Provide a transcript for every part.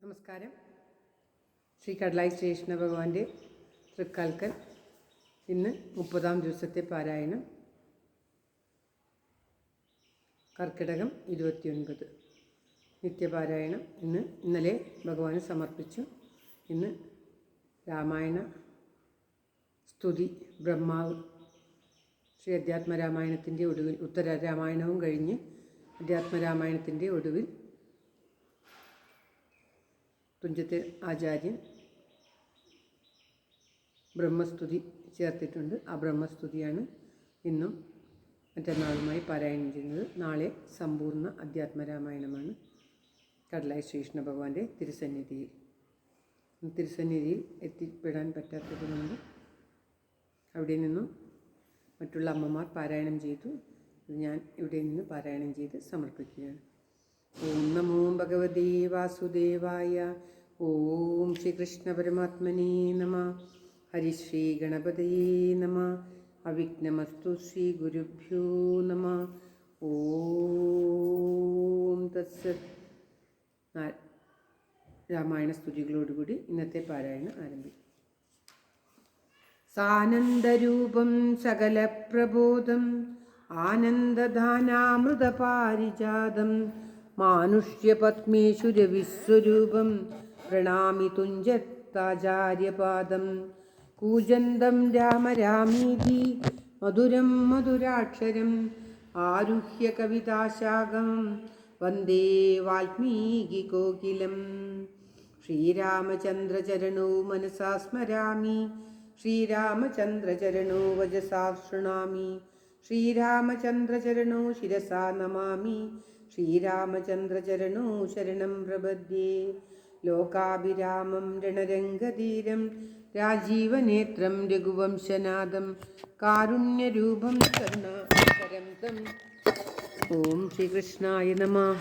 നമസ്കാരം. ശ്രീ കടലായി ശ്രീകൃഷ്ണ ഭഗവാന്റെ തൃക്കാൽക്കൽ ഇന്ന് 30-ാം ദിവസത്തെ പാരായണം. കർക്കിടകം 29 നിത്യപാരായണം. ഇന്നലെ ഭഗവാന് സമർപ്പിച്ചു. ഇന്ന് രാമായണ സ്തുതി ബ്രഹ്മാവ്. ശ്രീ അധ്യാത്മരാമായണത്തിൻ്റെ ഒടുവിൽ, ഉത്തര രാമായണവും കഴിഞ്ഞ് അധ്യാത്മരാമായണത്തിൻ്റെ ഒടുവിൽ തുഞ്ചത്ത് ആചാര്യൻ ബ്രഹ്മസ്തുതി ചേർത്തിട്ടുണ്ട്. ആ ബ്രഹ്മസ്തുതിയാണ് ഇന്നും മറ്റന്നാളുമായി പാരായണം ചെയ്യുന്നത്. നാളെ സമ്പൂർണ്ണ അധ്യാത്മരാമായണമാണ് കടലായി ശ്രീകൃഷ്ണ ഭഗവാന്റെ തിരുസന്നിധിയിൽ എത്തിപ്പെടാൻ പറ്റാത്തതുകൊണ്ട് അവിടെ നിന്നും മറ്റുള്ള അമ്മമാർ പാരായണം ചെയ്തു. ഞാൻ ഇവിടെ നിന്ന് പാരായണം ചെയ്ത് സമർപ്പിക്കുകയാണ്. ഓം നമോ ഭഗവതേ വാസുദേവായ. ഓം ശ്രീകൃഷ്ണ പരമാത്മനേ നമ. ഹരിശ്രീ ഗണപതയേ നമ. അവിഘ്നമസ്തു ശ്രീ ഗുരുഭ്യോ നമ. ഓം തത്സത്. രാമായണ സ്തുതികളോടുകൂടി ഇന്നത്തെ പാരായണം ആരംഭിക്കും. സാനന്ദരൂപം സകല പ്രബോധം ആനന്ദദാനാമൃതപാരിജാതം മാനുഷ്യപത്മേശ്വരവിസ്വരൂപം പ്രണാമി തുഞ്ചത്താചാര്യപാദം. കൂജന്തം രാമ രാമീതി മധുരം മധുരാക്ഷരം ആരുഹ്യ കവിതാശാഖം വന്ദേ വാൽമീകികോകിലം. ശ്രീരാമചന്ദ്രചരണോ മനസാ സ്മരാമി. ശ്രീരാമചന്ദ്രചരണോ വചസാ ശൃണാമി. ശ്രീരാമചന്ദ്രചരണോ ശിരസാ നമാമി. ശ്രീരാമചന്ദ്രചരണോ ശരണം പ്രപദ്യേ. ലോകാഭിരാമം രണരംഗധീരം രാജീവനേത്രം രഘുവംശനാഥം കാരുണ്യരൂപം കരുണാകരം തം. ഓം ശ്രീകൃഷ്ണായ നമഃ.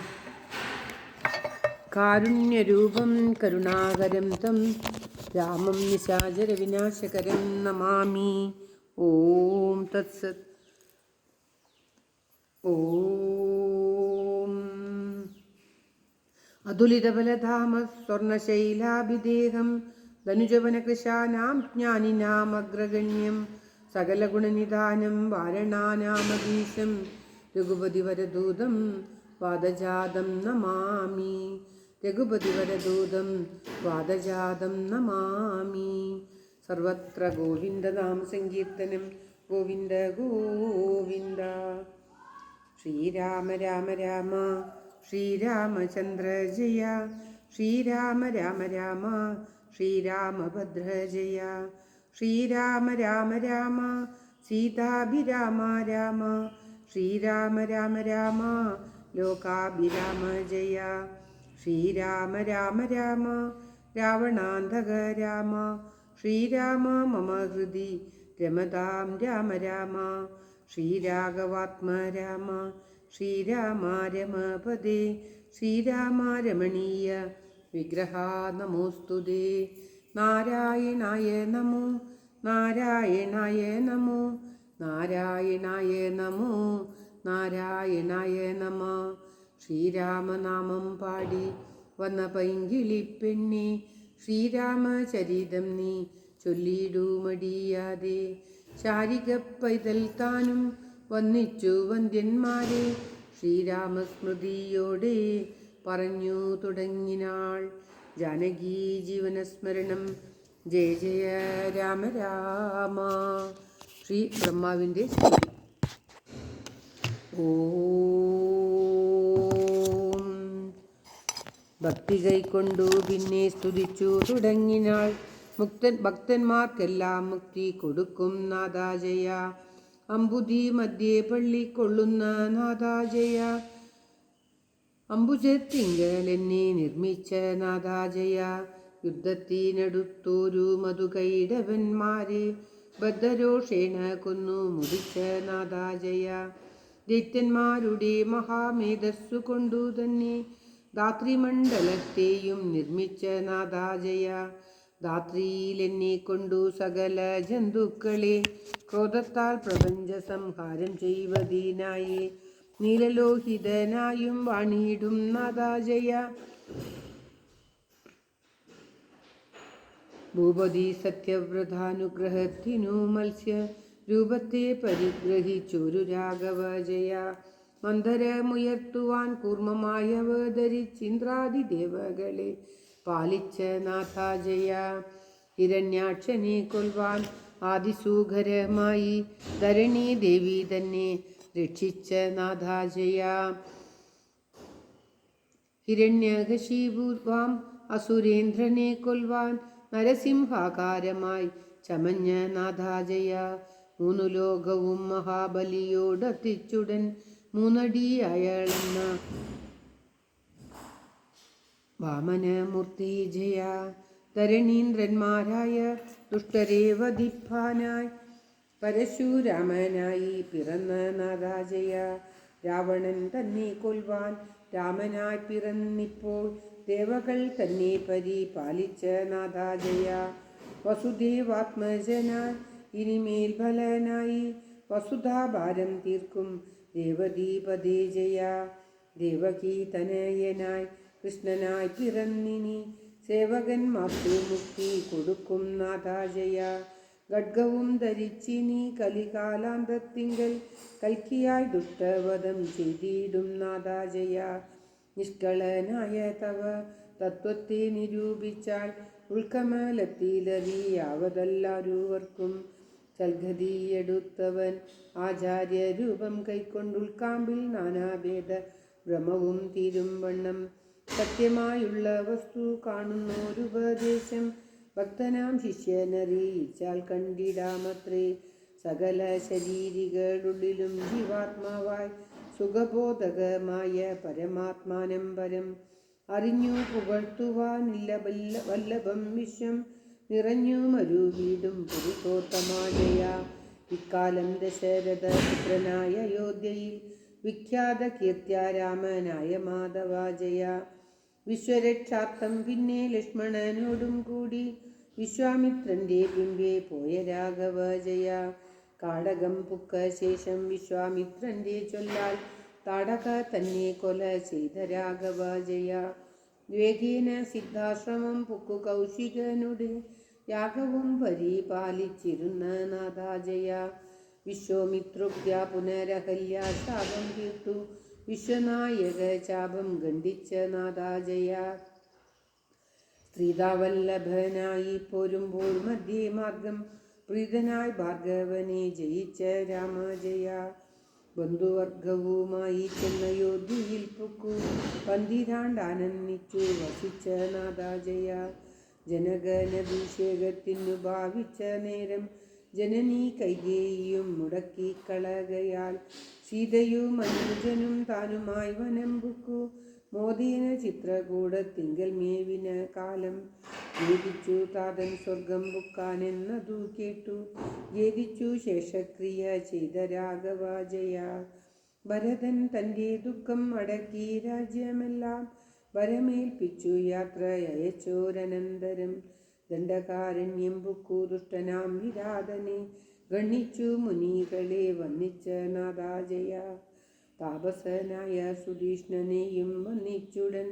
കാരുണ്യരൂപം കരുണാകരം തം രാമം നിശാചരവിനാശകരം നമാമി. ഓം തത്സത്. ഓം അതുലിതബലധാമ സ്വർണശൈലാഭിദേഹം ധനുജവനകൃശാനാം ജ്ഞാനിനാമഗ്രഗണ്യം സകലഗുണനിധാനം വാരണാനാമധീശം രഘുപതിവരദൂതം വാദജാതം നമാമി. രഘുപതിവരദൂതം വാദജാതം നമാമി. സർവത്ര ഗോവിന്ദനാമ സങ്കീർത്തനം. ഗോവിന്ദ ഗോവിന്ദ. ശ്രീരാമ രാമ രാമ ശ്രീരാമചന്ദ്ര ജയ. ശ്രീരാമ രാമ രാമ ശ്രീരാമഭദ്ര ജയ. ശ്രീരാമ രാമ രാമ സീതാഭിരാമ രാമ. ശ്രീരാമ രാമ രാമ ലോകാഭിരാമ ജയ. ശ്രീരാമ രാമ രാമ രാവണാന്തക രാമ. ശ്രീരാമ മമ ഹൃദി രമതാം രാമ രാമ. ശ്രീരാഘവാത്മ രാമ. ശ്രീരാമ രമപദേ. ശ്രീരാമ രമണീയ വിഗ്രഹ നമോസ്തുതേ. നാരായണായ നമോ. നാരായണായ നമോ. നാരായണായ നമോ. നാരായണായ നമ. ശ്രീരാമനാമം പാടി വന്ന പൈങ്കിളിപ്പെണ്ണെ ശ്രീരാമചരിതം നീ ചൊല്ലിടുമടിയാതെ. ശാരിക പൈതൽ താനും വന്നിച്ചു വന്ദ്യന്മാരെ ശ്രീരാമസ്മൃതിയോടെ പറഞ്ഞു തുടങ്ങിനാൾ. ജാനകി ജീവനസ്മരണം. ജയ ജയ രാമ രാമ. ശ്രീ ബ്രഹ്മാവിൻ്റെ സ്തുതി. ഓം ഭക്തി കൈക്കൊണ്ടു പിന്നെ സ്തുതിച്ചു തുടങ്ങിനാൾ. ഭക്തന്മാർക്കെല്ലാം മുക്തി കൊടുക്കും നാദാജയ. അമ്പുതി മധ്യേ പള്ളിക്കൊള്ളുന്ന നാദാജയ. അംബുജത്തിങ്കൽ എന്നെ നിർമ്മിച്ച നാദാജയ. യുദ്ധത്തിനടുത്തോരു മധുകൈടവന്മാരെ ബദ്ധരോഷേണ കൊന്നു മുടിച്ച നാദാജയ. ദൈത്യന്മാരുടെ മഹാമേധസ്സു കൊണ്ടു തന്നെ ധാത്രിമണ്ഡലത്തെയും നിർമ്മിച്ച നാദാജയ. ധാത്രിയിലെന്നെ കൊണ്ടു സകല ജന്തുക്കളെ ക്രോധത്താൽ പ്രപഞ്ച സംഹാരം ചെയ്വതിനായി നീലലോഹിതനായും വാണിയിടും നാദാജയ. ഭൂപതി സത്യവ്രതാനുഗ്രഹത്തിനു മത്സ്യ രൂപത്തെ പരിഗ്രഹിച്ചൊരു രാഘവ ജയ. മന്ദരമുയർത്തുവാൻ കൂർമ്മമായവതരിച്ചിന്ദ്രാദി ദേവകളെ പാലിച്ച നാഥ ജയ. ഹിരണ്യാക്ഷനെ കൊൽവാൻ ആദിസൂഖരമായി ധരണി ദേവി തന്നെ രക്ഷിച്ച നാഥ ജയ. ഹിരണ്യകശിപൂർവാം അസുരേന്ദ്രനെ കൊൽവാൻ നരസിംഹാകാരമായി ചമഞ്ഞ നാഥ ജയ. മൂന്നു ലോകവും മഹാബലിയോടത്തിച്ചുടൻ മൂന്നടി അയളെന്ന വാമനമൂർത്തി ജയ. ധരണീന്ദ്രന്മാരായ ദുഷ്ടരെ വധിപ്പാനായി പരശുരാമനായി പിറന്ന നാഥ ജയ. രാവണൻ തന്നെ കൊൽവാൻ രാമനായി പിറന്നിപ്പോൾ ദേവകൾ തന്നെ പരിപാലിച്ച നാഥ ജയ. വസുദേവാത്മജനായി ഇനിമേൽ ഫലനായി വസുധാഭാരം തീർക്കും ദേവദീപദേ ജയ. ദേവകീ തനയനായി കൃഷ്ണനായി പിറന്നിനി സേവകന്മാർക്കു മുക്തി കൊടുക്കും നാഥ ജയ. ഖഡ്ഗവും ധരിച്ചിനി കലികാലാന്തത്തിങ്കൽ കൽക്കിയായി ദുഷ്ടവധം ചെയ്തിടും നാഥ ജയ. നിഷ്കളനായ തവ തത്വത്തെ നിരൂപിച്ചാൽ ഉൾക്കമലത്തിലറിയാവതല്ലാരുവർക്കും. ചൽഗതിയെടുത്തവൻ ആചാര്യരൂപം കൈക്കൊണ്ടുൾക്കാമ്പിൽ നാനാഭേദ ഭ്രമവും തീരും വണ്ണം സത്യമായുള്ള വസ്തു കാണുന്നോരുപദേശം ഭക്തനാം ശിഷ്യനറിയിച്ചാൽ കണ്ടിടാമത്രേ. സകല ശരീരികളുള്ളിലും ജീവാത്മാവായി സുഖബോധകമായ പരമാത്മാനം പരം അറിഞ്ഞു പുകഴ്ത്തുവാനില്ല വല്ലഭം വിശ്വം നിറഞ്ഞു മരു വീടും പുരുഷോത്തമാജയ. ഇക്കാലം ദശരഥ പുത്രനായ അയോധ്യയിൽ വിഖ്യാത കീർത്തിയാരാമനായ മാധവാജയ. വിശ്വരക്ഷാർത്ഥം പിന്നെ ലക്ഷ്മണനോടും കൂടി വിശ്വാമിത്രന്റെ പിമ്പെ പോയ രാഘവ ജയ. കാടകം പുക്ക ശേഷം വിശ്വാമിത്രന്റെ ചൊല്ലാൽ താടക തന്നെ കൊല ചെയ്ത രാഘവ ജയ. വേഗേന സിദ്ധാശ്രമം പുക്കു കൗശികനുടെ യാഗവും പരിപാലിച്ചിരുന്ന നാഥ ജയ. വിശ്വാമിത്രുക്യ പുനരഹല്യ ശാപം തീർത്തു വിശ്വനായക ചാപം ഖണ്ഡിച്ച നാഥ ജയ. സ്ത്രീതാവല്ലഭനായി പോരുമ്പോൾ മധ്യേ മാർഗം പ്രീതനായി ഭാർഗവനെ ജയിച്ച രാമജയ. ബന്ധുവർഗവുമായി ചെന്നയോധ്യയിൽ പൊക്കു പന്തിരാണ്ടാനന്ദിച്ചു വസിച്ച നാഥ ജയ. ജനകനഭിഷേകത്തിനു ഭാവിച്ച നേരം ജനനീ കൈകേയിയും മുടക്കിക്കളകയാൽ സീതയും അനുജനും താനുമായി വനം പുക്കു മോദീന ചിത്രകൂടത്തിങ്കൽ മേവിന കാലം ഖേദിച്ചു താതൻ സ്വർഗം പുക്കാനെന്നതു കേട്ടു ഖേദിച്ചു ശേഷക്രിയ ചെയ്ത രാഘവ ജയ. ഭരതൻ തൻ്റെ ദുഃഖം അടക്കി രാജ്യമെല്ലാം വരമേൽപ്പിച്ചു യാത്ര അയച്ചോരനന്തരം ദണ്ഡകാരണ്യം പുക്കു ദുഷ്ടനാം വിരാതനെ ഗണിച്ചു മുനികളെ വന്നിച്ച നാഥ ജയ. താപസനായ സുധീഷ്ണനെയും വന്നിച്ചുടൻ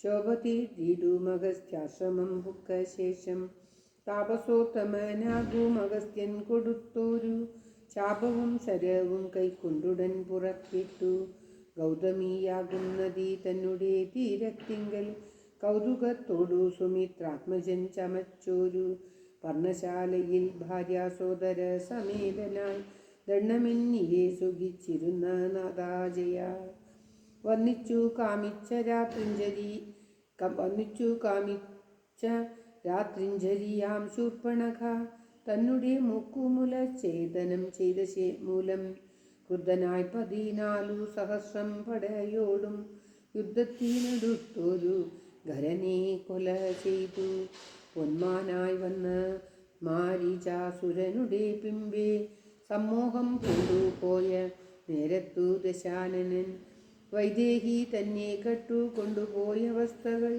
ശോഭതീടും അഗസ്ത്യാശ്രമം പുക്ക ശേഷം താപസോത്തമനാകും അഗസ്ത്യൻ കൊടുത്തോരു ശാപവും ശരവും കൈക്കൊണ്ടുടൻ പുറപ്പെട്ടു. ഗൗതമിയാകും നദി തന്നുടെ തീരത്തിങ്കൽ കൗതുകത്തോടു സുമിത്രാത്മജൻ ചമച്ചോരു പർണശാലയിൽ ഭാര്യാസോദര സമേതനായി ദണ്ഡമെന്നിയെ സുഖിച്ചിരുന്ന നാഥ ജയ. വന്നിച്ചു കാമിച്ച രാത്രിഞ്ചരിയാം ശൂർപ്പണഖ തന്നുടെ മൂക്കുമുല ഛേദനം ചെയ്ത മൂലം ക്രുദ്ധനായി 14 സഹസ്രം പടയോടും യുദ്ധത്തിനെടുത്തൊരു ഖരനെ കൊല ചെയ്തു. പൊന്മാനായി വന്ന് മാരീചാസുരനുടെ പിമ്പെ സമ്മോഹം കൊണ്ടുപോയ നേരത്തു ദശാനനൻ വൈദേഹി തന്നെ കട്ടു കൊണ്ടുപോയ അവസ്ഥകൾ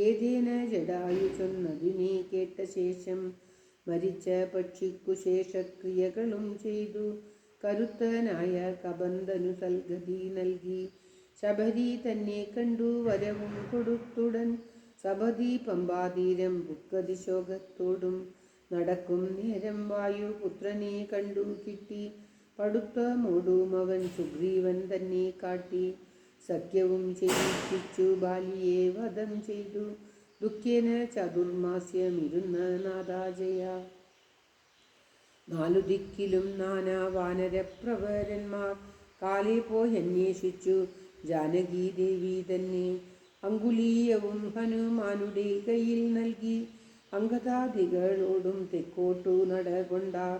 ഏതേന ജടായു ചൊന്നതിനെ കേട്ട ശേഷം മരിച്ച പക്ഷിക്കു ശേഷക്രിയകളും ചെയ്തു കരുത്തനായ കബന്ധനു സൽഗതി നൽകി. ശബരി തന്നെ കണ്ടു വരവും കൊടുത്തുടൻ സപതി പമ്പാതീരം ബുക്കതിശോകത്തോടും നടക്കും നേരം വായു പുത്രനെ കണ്ടു കിട്ടി. പടുത്ത മൂടും അവൻ സുഗ്രീവൻ തന്നെ കാട്ടി. സഖ്യവും ചെയ്യിപ്പിച്ചു ബാലിയെ വധം ചെയ്തു. ദുഃഖേന ചതുർമാസ്യമിരുന്ന നാദാജയ. നാലു ദിക്കിലും നാനാ വാനരപ്രവരന്മാർ കാലേ പോയന്വേഷിച്ചു ജാനകീദേവി തന്നെ. അങ്കുലീയവും ഹനുമാനുടെ കയ്യിൽ നൽകി. അംഗദാദികളോടും തെക്കോട്ടു നടകൊണ്ടാർ.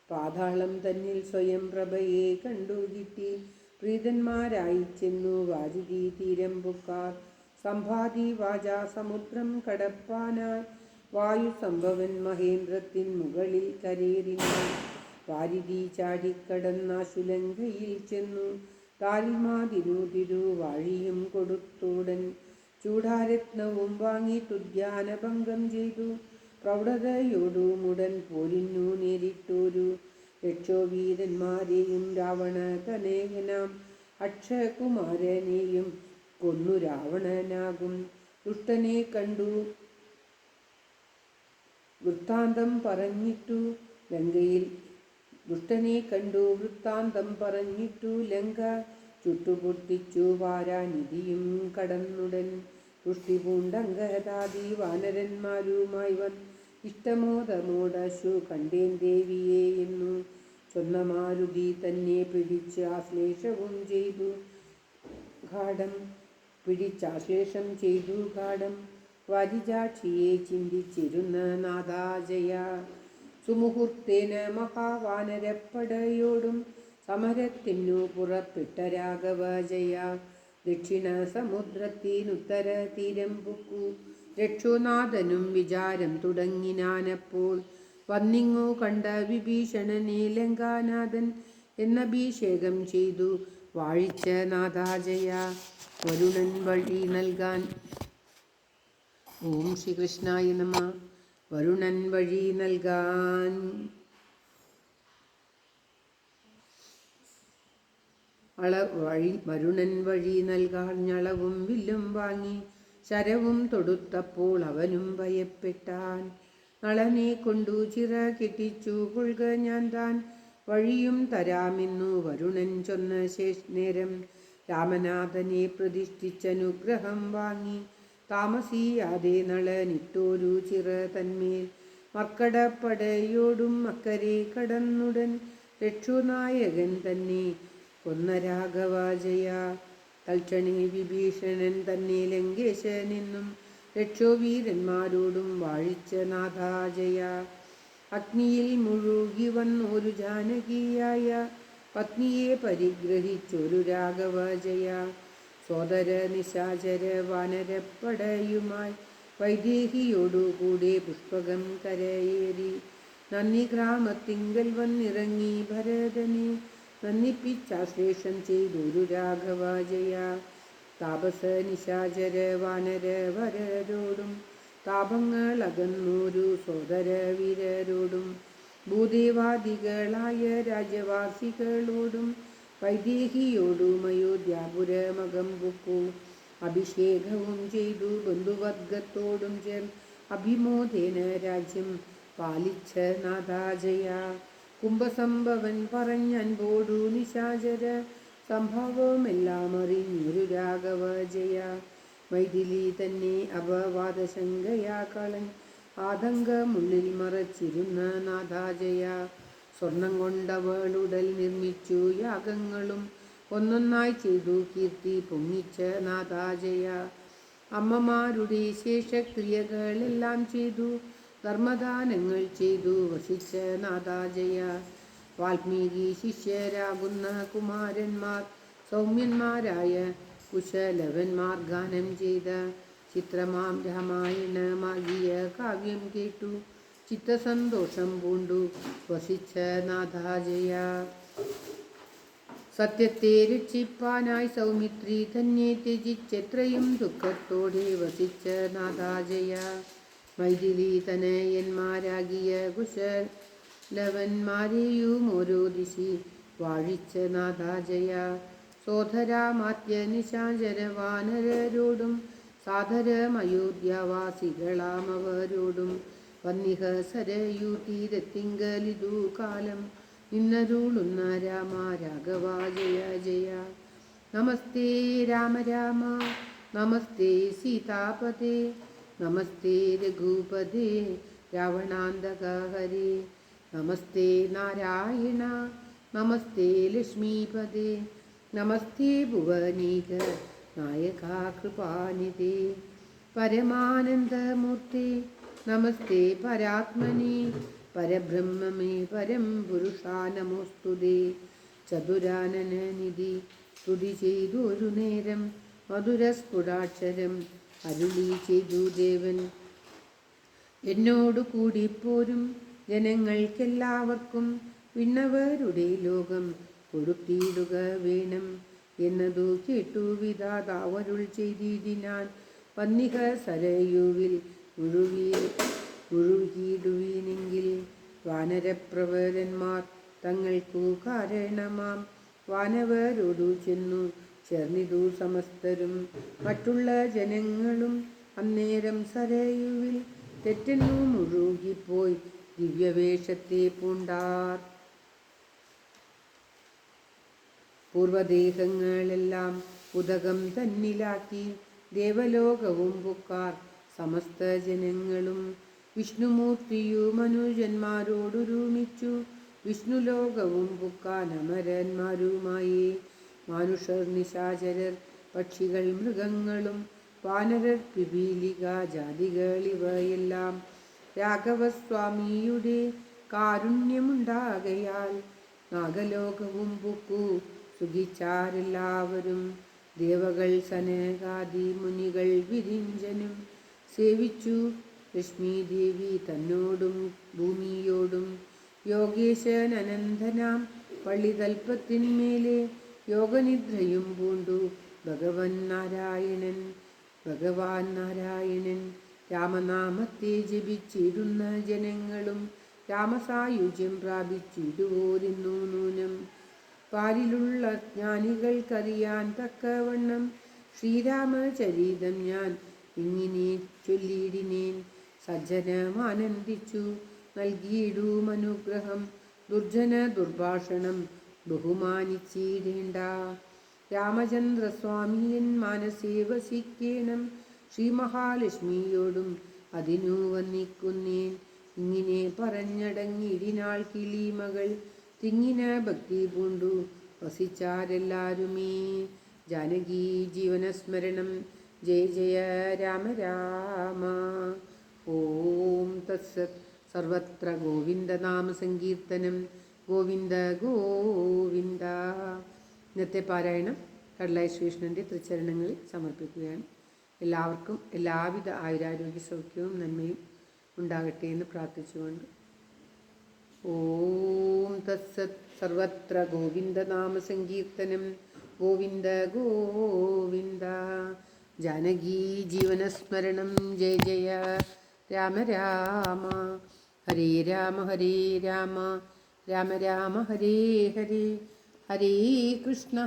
പാതാളം തന്നിൽ സ്വയം പ്രഭയെ കണ്ടുകിട്ടി. പ്രീതന്മാരായി ചെന്നു വാരിധി തീരം പുക്കാർ. സമ്പാതി വാചാ സമുദ്രം കടപ്പാനായി വായു സംഭവൻ മഹേന്ദ്രത്തിൻ മുകളിൽ കരേറിനാൻ. വാരിധി ചാടിക്കടന്നാശുലങ്കയിൽ ചെന്നു. താലിമാതിരു തിരുവാഴിയും കൊടുത്തോടൻ. ചൂടാരത്നവും വാങ്ങി തുദ്യാനഭംഗം ചെയ്തു. പ്രൗഢതയോടുമുടൻ പോരിന്നു നേരിട്ടോരു രക്ഷോവീരന്മാരെയും രാവണ തനയനാം അക്ഷകുമാരനെയും കൊന്നു രാവണനാകും. ദുഷ്ടനെ കണ്ടു വൃത്താന്തം പറഞ്ഞിട്ടു ലങ്ക ചുട്ടുപൊട്ടിച്ചു വാരാനിധിയും കടന്നുടൻ. തുഷ്ടി പൂണ്ടങ്കദാദി വാനരന്മാരുമായി ഇഷ്ടമോദമോടശു കണ്ടേൻ ദേവിയെ എന്നു ചൊന്ന മാരുതി തന്നെ പിടിച്ചാശ്ലേഷവും ചെയ്തു ഗാഠം. വാരിജാക്ഷിയെ ചിന്തിച്ചിരുന്ന നാദാജയ. സുമുഹൂർത്തേന മഹാവാനരപ്പടയോടും സമരത്തിനു പുറപ്പെട്ട രാഘവജയ. ദക്ഷിണ സമുദ്രത്തിനുത്തര തീരം പുക്കു. രക്ഷോനാഥനും വിചാരം തുടങ്ങിനാനപ്പോൾ. വന്നിങ്ങു കണ്ട വിഭീഷണനെ ലങ്കാനാഥൻ എന്നഭിഷേകം ചെയ്തു വാഴിച്ച നാദാജയ. വരുണൻ വഴി നൽകാൻ ഓം ശ്രീകൃഷ്ണായ നമ. വരുണൻ വഴി നൽകാൻ ഞളവും വില്ലും വാങ്ങി ശരവും തൊടുത്തപ്പോൾ അവനും ഭയപ്പെട്ടാൻ. നളനെ കൊണ്ടു ചിറ കെട്ടിച്ചു കൊള്ളുക ഞാൻ താൻ വഴിയും തരാമെന്നു വരുണൻ ചൊന്ന നേരം. രാമനാഥനെ പ്രതിഷ്ഠിച്ചനുഗ്രഹം വാങ്ങി താമസിയാതെ നളനിട്ടോരു ചിറ തന്മേൽ. മർക്കടപ്പടയോടും അക്കരെ കടന്നുടൻ രക്ഷോനായകൻ തന്നെ കൊന്ന രാഘവജയ. തൽക്ഷണേ വിഭീഷണൻ തന്നെ ലങ്കേശനെന്നും രക്ഷോവീരന്മാരോടും വാഴിച്ച നാദാജയ. അഗ്നിയിൽ മുഴുകി വന്നൊരു ജാനകിയായ പത്നിയെ പരിഗ്രഹിച്ചൊരു രാഘവജയ. സോദര നിശാചര വാനരപ്പടയുമായി വൈദേഹിയോടുകൂടെ പുഷ്പകം കരയേറി. നന്ദി ഗ്രാമത്തിങ്കൽ വന്നിറങ്ങി ഭരതനെ നന്ദിപ്പിച്ചാശ്ലേഷം ചെയ്തൊരു രാഘവജയ. താപസ നിശാചര വാനരവരരോടും താപങ്ങളകന്നൊരു സോദര വീരരോടും ഭൂദേവാദികളായ രാജവാസികളോടും വൈദേഹിയോടും അയോധ്യാപുരമകം പുക്കു. അഭിഷേകവും ചെയ്തു ബന്ധുവർഗത്തോടും അഭിമോദേന രാജ്യം പാലിച്ച നാദാജയ. കുംഭസംഭവൻ പറഞ്ഞൻപോടു നിശാചര സംഭവമെല്ലാം അറിഞ്ഞൊരു രാഘവജയ. മൈഥിലി തന്നെ അപവാദശങ്കയാ കളൻ ആതങ്കമുള്ളിൽ മറച്ചിരുന്ന നാദാജയ. സ്വർണം കൊണ്ടവളുടൽ നിർമ്മിച്ചു യാഗങ്ങളും ഒന്നൊന്നായി ചെയ്തു കീർത്തി പൊങ്ങിച്ച നാദാജയ. അമ്മമാരുടെ ശേഷക്രിയകളെല്ലാം ചെയ്തു ധർമ്മദാനങ്ങൾ ചെയ്തു വസിച്ച നാദാജയ. വാൽമീകി ശിഷ്യരാകുന്ന കുമാരന്മാർ സൗമ്യന്മാരായ കുശലവന്മാർ ഗാനം ചെയ്ത ചിത്രമാം രാമായണമാകിയ കാവ്യം കേട്ടു ചിത്തസന്തോഷം പൂണ്ടു വസിച്ച നാദാജയ. സത്യത്തെ രക്ഷിപ്പാനായി സൗമിത്രി തന്നെ ത്യജിച്ചെത്രയും ദുഃഖത്തോടെ വസിച്ച നാദാജയ. മൈഥിലി തനയന്മാരാകിയ കുശലവന്മാരെയും ഓരോ ദിശി വാഴിച്ച നാദാജയ. സോദരാമാത്യ നിശാചര വാനരരോടും സാദരം അയോധ്യാവാസികളാമവരോടും വന്നിഹ സരയൂ തീരത്തിങ്കലിതു കാലം നിന്നരുളുന്ന രാമ രാഘവ ജയ ജയ. നമസ്തേ രാമ രാമ നമസ്തേ സീതാപദേ നമസ്തേ രഘുപദേ രാവണാന്തക ഹരേ. നമസ്തേ നാരായണ നമസ്തേ ലക്ഷ്മീപദേ നമസ്തേ ഭുവനീക നായക കൃപാനിധേ. പരമാനന്ദമൂർത്തേ നമസ്തേ പരാത്മനേ പരബ്രഹ്മമേ പരം പുരുഷാ നമോസ്തുതേ. ചതുരാനന നിധി സ്തുതി ചെയ്തു ഒരു നേരം മധുരസ്ഫുടാക്ഷരം അരുളി ചെയ്തു ദേവൻ. എന്നോടു കൂടിപ്പോരും ജനങ്ങൾക്കെല്ലാവർക്കും വിണ്ണവരുടെ ലോകം കൊടുത്തിടുക വേണം എന്നതു കേട്ടു വിധാതാവരുൾ ചെയ്തിടിനാൻ. വന്നിഹ സരയുവിൽ മുഴുകിയിടുവീനെങ്കിൽ വാനരപ്രവരന്മാർ തങ്ങൾക്കു കാരണമാം വാനവരോടു ചെന്നു ചേർന്നിതു സമസ്തരും. മറ്റുള്ള ജനങ്ങളും അന്നേരം സരയുവിൽ തെറ്റെന്നു മുഴുകിപ്പോയി ദിവ്യവേഷത്തെ പൂണ്ടാർ. പൂർവദേഹങ്ങളെല്ലാം ഉദകം തന്നിലാക്കി ദേവലോകവും പുക്കാർ സമസ്ത ജനങ്ങളും. വിഷ്ണുമൂർത്തിയു മനുജന്മാരോടൊരുമിച്ചു വിഷ്ണുലോകവും പുക്കാൻ അമരന്മാരുമായി. മാനുഷർ നിശാചരർ പക്ഷികൾ മൃഗങ്ങളും വാനരർ പിപീലിക ജാതികളിവയെല്ലാം രാഘവസ്വാമിയുടെ കാരുണ്യമുണ്ടാകയാൽ നാഗലോകവും പുക്കു സുഖിച്ചാരെല്ലാവരും. ദേവകൾ സനകാദി മുനികൾ വിരിഞ്ചനും സേവിച്ചു ലക്ഷ്മീദേവി തന്നോടും ഭൂമിയോടും. യോഗേശൻ അനന്തനാം പള്ളിതൽപ്പത്തിന്മേലെ യോഗനിദ്രയും പൂണ്ടു ഭഗവാൻ നാരായണൻ രാമനാമത്തെ ജപിച്ചിരുന്ന ജനങ്ങളും രാമസായുജ്യം പ്രാപിച്ചിടുവോരെന്നു നൂനം. പാരിലുള്ള ജ്ഞാനികൾക്കറിയാൻ തക്കവണ്ണം ശ്രീരാമചരിതം ഞാൻ ഇങ്ങനെ ചൊല്ലിയിടിനേൻ. സജ്ജനമാനന്ദിച്ചു നൽകിയിടും അനുഗ്രഹം ദുർജന ദുർഭാഷണം ബഹുമാനിച്ചിടേണ്ട. രാമചന്ദ്രസ്വാമിയൻ മാനസേ വസിക്കേണം ശ്രീ മഹാലക്ഷ്മിയോടും അതിനു വന്നിക്കുന്നേൻ. ഇങ്ങനെ പറഞ്ഞടങ്ങിടിനാൾ കിളിമകൾ തിങ്ങിന ഭക്തി പൂണ്ടു വസിച്ചാരെല്ലാരുമേ. ജാനകി ജീവനസ്മരണം ജയ ജയ രാമ രാമ. ഓം തത്സത്. സർവത്ര ഗോവിന്ദനാമ സങ്കീർത്തനം. ഗോവിന്ദ ഗോവിന്ദ. ഇന്നത്തെ പാരായണം കടലായി ശ്രീകൃഷ്ണൻ്റെ തൃച്ചരണങ്ങളിൽ സമർപ്പിക്കുകയാണ്. എല്ലാവർക്കും എല്ലാവിധ ആയുരാരോഗ്യ സൗഖ്യവും നന്മയും ഉണ്ടാകട്ടെ എന്ന് പ്രാർത്ഥിച്ചുകൊണ്ട് ഓം തത്സത്. സർവത്ര ഗോവിന്ദനാമ സങ്കീർത്തനം. ഗോവിന്ദ ഗോവിന്ദ. ജാനകി ജീവനസ്മരണം ജയ ജയ രാമ രാമ. ഹരേ രാമ ഹരേ രാമ രാമ രാമ ഹരേ ഹരേ. ഹരേ കൃഷ്ണ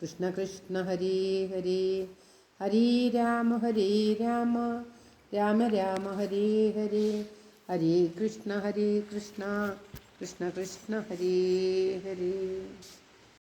കൃഷ്ണ കൃഷ്ണ ഹരേ ഹരേ. ഹരേ രാമ രാമ രാമ ഹരേ ഹരേ. ഹരേ കൃഷ്ണ കൃഷ്ണ കൃഷ്ണ ഹരേ ഹരേ.